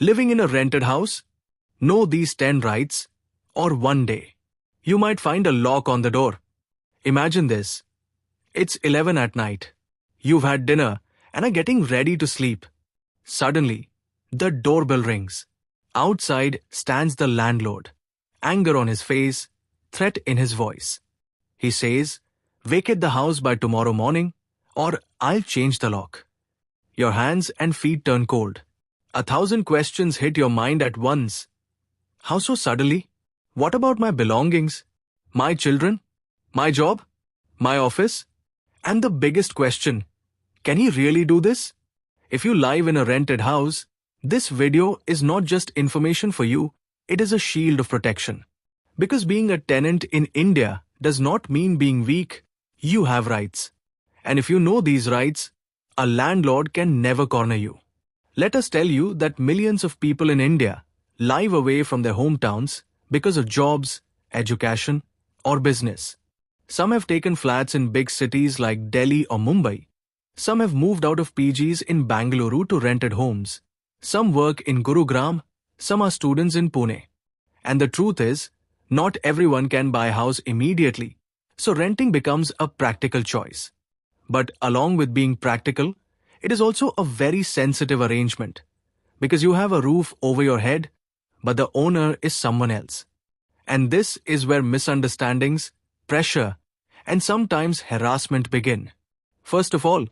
Living in a rented house? Know these 10 rights, or one day you might find a lock on the door. Imagine this. It's 11 at night. You've had dinner and are getting ready to sleep. Suddenly, the doorbell rings. Outside stands the landlord, anger on his face, threat in his voice. He says, "Vacate the house by tomorrow morning, or I'll change the lock." Your hands and feet turn cold. 1,000 questions hit your mind at once. How so suddenly? What about my belongings? My children? My job? My office? And the biggest question, can he really do this? If you live in a rented house, this video is not just information for you, it is a shield of protection. Because being a tenant in India does not mean being weak. You have rights. And if you know these rights, a landlord can never corner you. Let us tell you that millions of people in India live away from their hometowns because of jobs, education, or business. Some have taken flats in big cities like Delhi or Mumbai. Some have moved out of PGs in Bangalore to rented homes. Some work in Gurugram, some are students in Pune. And the truth is, not everyone can buy a house immediately, so renting becomes a practical choice. But along with being practical, it is also a very sensitive arrangement, because you have a roof over your head, but the owner is someone else. And this is where misunderstandings, pressure, and sometimes harassment begin. First of all,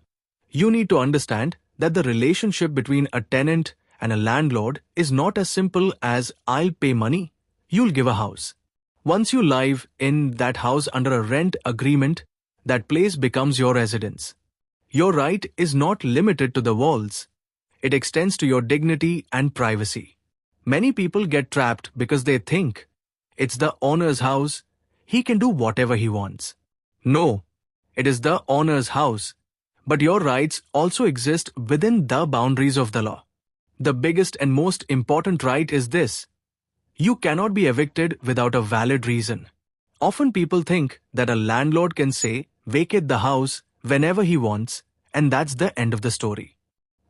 you need to understand that the relationship between a tenant and a landlord is not as simple as "I'll pay money, you'll give a house." Once you live in that house under a rent agreement, that place becomes your residence. Your right is not limited to the walls. It extends to your dignity and privacy. Many people get trapped because they think it's the owner's house, he can do whatever he wants. No, it is the owner's house, but your rights also exist within the boundaries of the law. The biggest and most important right is this: you cannot be evicted without a valid reason. Often people think that a landlord can say, "Vacate the house" whenever he wants, and that's the end of the story.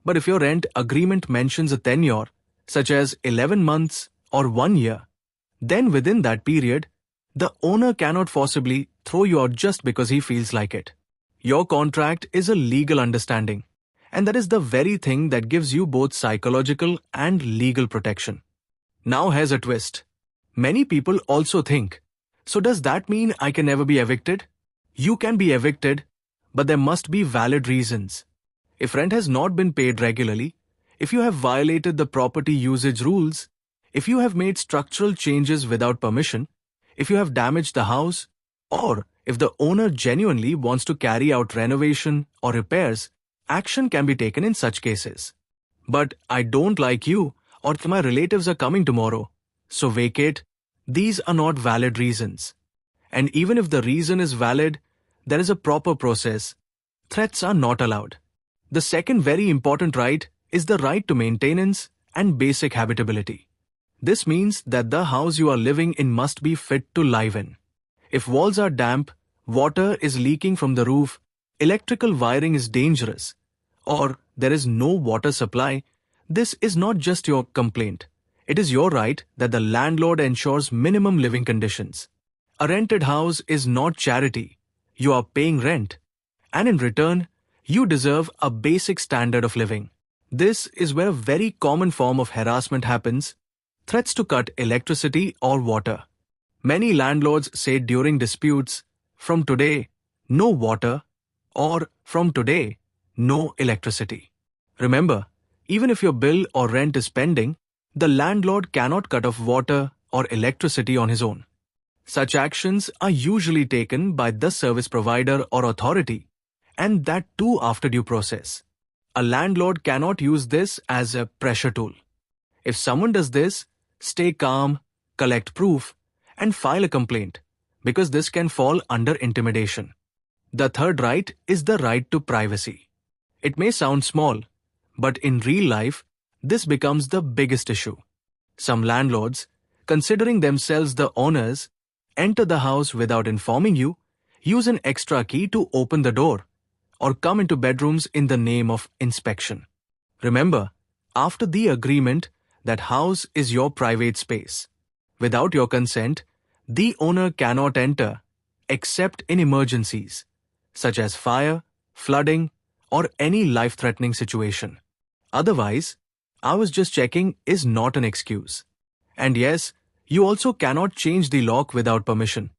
But if your rent agreement mentions a tenure, such as 11 months or 1 year, then within that period, the owner cannot forcibly throw you out just because he feels like it. Your contract is a legal understanding, and that is the very thing that gives you both psychological and legal protection. Now here's a twist. Many people also think, so does that mean I can never be evicted? You can be evicted, but there must be valid reasons. If rent has not been paid regularly, if you have violated the property usage rules, if you have made structural changes without permission, if you have damaged the house, or if the owner genuinely wants to carry out renovation or repairs, action can be taken in such cases. But "I don't like you" or "my relatives are coming tomorrow, so vacate," these are not valid reasons. And even if the reason is valid, there is a proper process. Threats are not allowed. The second very important right is the right to maintenance and basic habitability. This means that the house you are living in must be fit to live in. If walls are damp, water is leaking from the roof, electrical wiring is dangerous, or there is no water supply, this is not just your complaint. It is your right that the landlord ensures minimum living conditions. A rented house is not charity. You are paying rent, and in return, you deserve a basic standard of living. This is where a very common form of harassment happens: threats to cut electricity or water. Many landlords say during disputes, "From today, no water," or "From today, no electricity." Remember, even if your bill or rent is pending, the landlord cannot cut off water or electricity on his own. Such actions are usually taken by the service provider or authority, and that too after due process. A landlord cannot use this as a pressure tool. If someone does this, stay calm, collect proof, and file a complaint, because this can fall under intimidation. The third right is the right to privacy. It may sound small, but in real life, this becomes the biggest issue. Some landlords, considering themselves the owners, enter the house without informing you, use an extra key to open the door, or come into bedrooms in the name of inspection. Remember, after the agreement, that house is your private space. Without your consent, the owner cannot enter except in emergencies, such as fire, flooding, or any life-threatening situation. Otherwise, "I was just checking" is not an excuse. And yes, you also cannot change the lock without permission.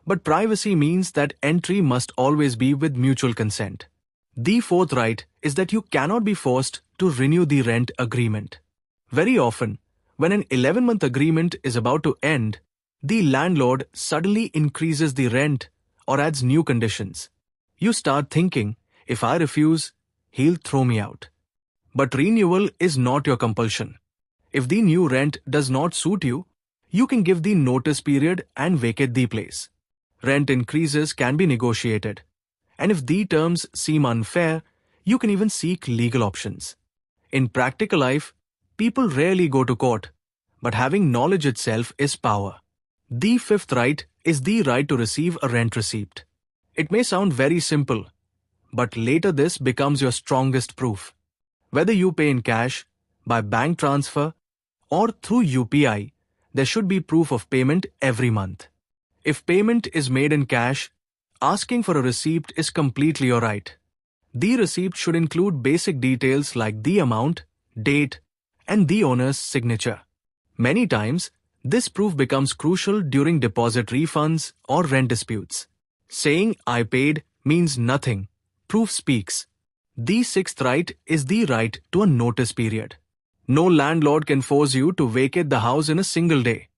But privacy means that entry must always be with mutual consent. The fourth right is that you cannot be forced to renew the rent agreement. Very often, when an 11-month agreement is about to end, the landlord suddenly increases the rent or adds new conditions. You start thinking, if I refuse, he'll throw me out. But renewal is not your compulsion. If the new rent does not suit you, you can give the notice period and vacate the place. Rent increases can be negotiated. And if the terms seem unfair, you can even seek legal options. In practical life, people rarely go to court, but having knowledge itself is power. The fifth right is the right to receive a rent receipt. It may sound very simple, but later this becomes your strongest proof. Whether you pay in cash, by bank transfer, or through UPI, there should be proof of payment every month. If payment is made in cash, asking for a receipt is completely alright. The receipt should include basic details like the amount, date, and the owner's signature. Many times, this proof becomes crucial during deposit refunds or rent disputes. Saying "I paid" means nothing. Proof speaks. The sixth right is the right to a notice period. No landlord can force you to vacate the house in a single day,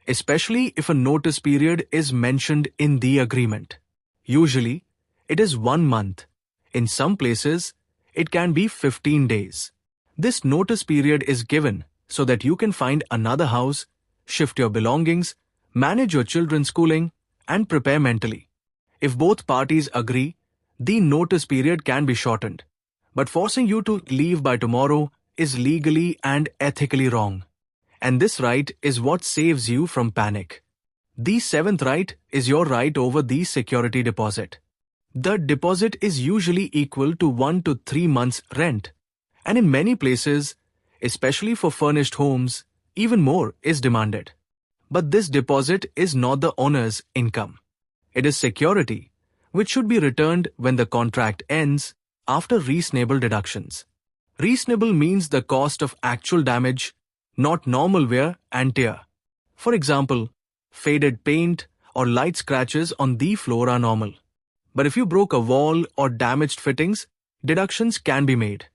especially if a notice period is mentioned in the agreement. Usually, it is 1 month. In some places, it can be 15 days. This notice period is given so that you can find another house, shift your belongings, manage your children's schooling, and prepare mentally. If both parties agree, the notice period can be shortened. But forcing you to leave by tomorrow is legally and ethically wrong. And this right is what saves you from panic. The seventh right is your right over the security deposit. The deposit is usually equal to 1 to 3 months' rent. And in many places, especially for furnished homes, even more is demanded. But this deposit is not the owner's income. It is security, which should be returned when the contract ends after reasonable deductions. Reasonable means the cost of actual damage, not normal wear and tear. For example, faded paint or light scratches on the floor are normal. But if you broke a wall or damaged fittings, deductions can be made.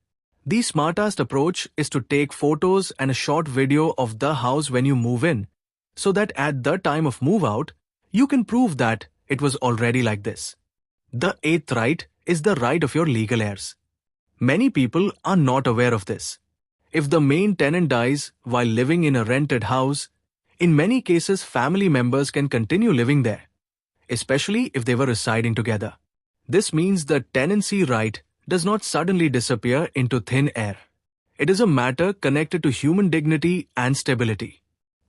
The smartest approach is to take photos and a short video of the house when you move in, so that at the time of move out, you can prove that it was already like this. The eighth right is the right of your legal heirs. Many people are not aware of this. If the main tenant dies while living in a rented house, in many cases family members can continue living there, especially if they were residing together. This means the tenancy right does not suddenly disappear into thin air. It is a matter connected to human dignity and stability.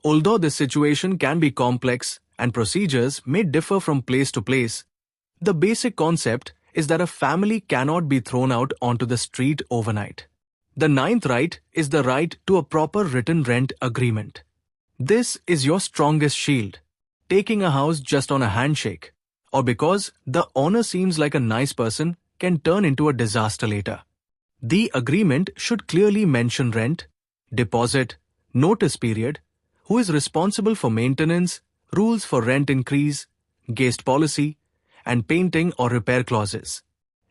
Although this situation can be complex and procedures may differ from place to place, the basic concept is that a family cannot be thrown out onto the street overnight. The ninth right is the right to a proper written rent agreement. This is your strongest shield. Taking a house just on a handshake, or because the owner seems like a nice person, can turn into a disaster later. The agreement should clearly mention rent, deposit, notice period, who is responsible for maintenance, rules for rent increase, guest policy, and painting or repair clauses.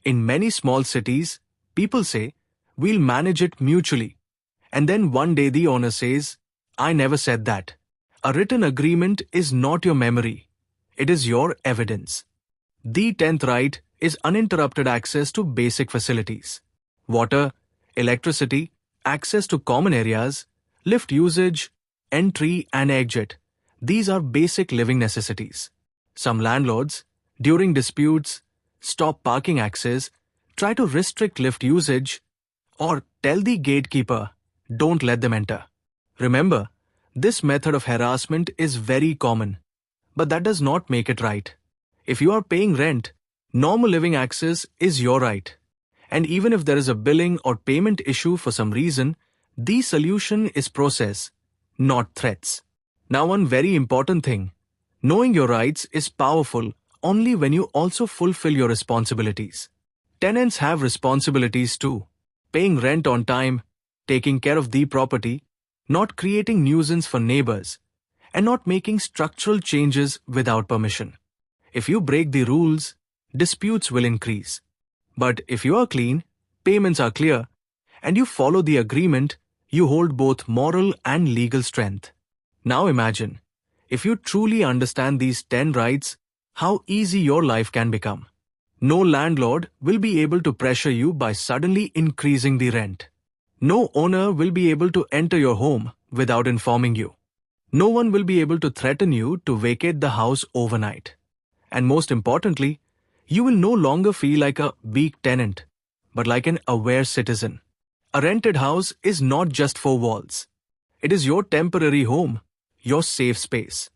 In many small cities, people say, "We'll manage it mutually." And then one day the owner says, "I never said that." A written agreement is not your memory. It is your evidence. The 10th right is uninterrupted access to basic facilities. Water, electricity, access to common areas, lift usage, entry and exit. These are basic living necessities. Some landlords, during disputes, stop parking access, try to restrict lift usage, or tell the gatekeeper, "Don't let them enter." Remember, this method of harassment is very common, but that does not make it right. If you are paying rent, normal living access is your right. And even if there is a billing or payment issue for some reason, The solution is process, not threats. Now, one very important thing. Knowing your rights is powerful only when you also fulfill your responsibilities. Tenants have responsibilities too. Paying rent on time, taking care of the property, not creating nuisance for neighbors, and not making structural changes without permission. If you break the rules, disputes will increase. But if you are clean, payments are clear, and you follow the agreement, you hold both moral and legal strength. Now imagine, if you truly understand these 10 rights, how easy your life can become. No landlord will be able to pressure you by suddenly increasing the rent. No owner will be able to enter your home without informing you. No one will be able to threaten you to vacate the house overnight. And most importantly, you will no longer feel like a weak tenant, but like an aware citizen. A rented house is not just four walls. It is your temporary home, your safe space.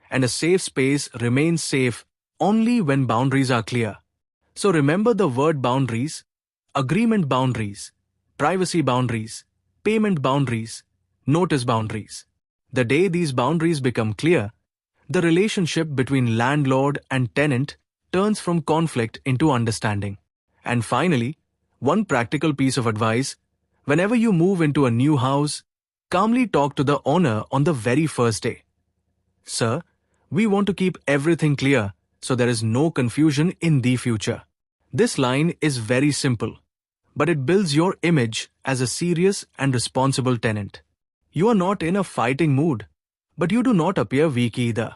And a safe space remains safe only when boundaries are clear. So remember the word boundaries, agreement boundaries, privacy boundaries, payment boundaries, notice boundaries. The day these boundaries become clear, the relationship between landlord and tenant turns from conflict into understanding. And finally, one practical piece of advice: whenever you move into a new house, calmly talk to the owner on the very first day. Sir, we want to keep everything clear so there is no confusion in the future. This line is very simple, but it builds your image as a serious and responsible tenant. You are not in a fighting mood, but you do not appear weak either.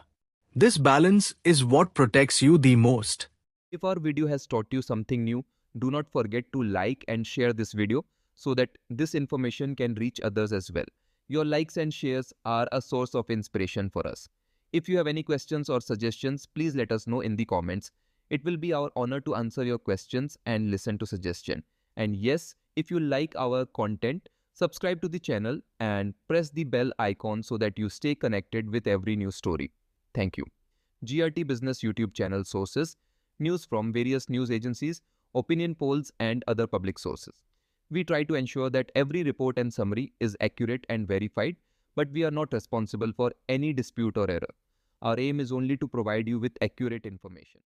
This balance is what protects you the most. If our video has taught you something new, do not forget to like and share this video so that this information can reach others as well. Your likes and shares are a source of inspiration for us. If you have any questions or suggestions, please let us know in the comments. It will be our honor to answer your questions and listen to suggestions. And yes, if you like our content, subscribe to the channel and press the bell icon so that you stay connected with every new story. Thank you. GRT Business YouTube channel sources: news from various news agencies, opinion polls, and other public sources. We try to ensure that every report and summary is accurate and verified, but we are not responsible for any dispute or error. Our aim is only to provide you with accurate information.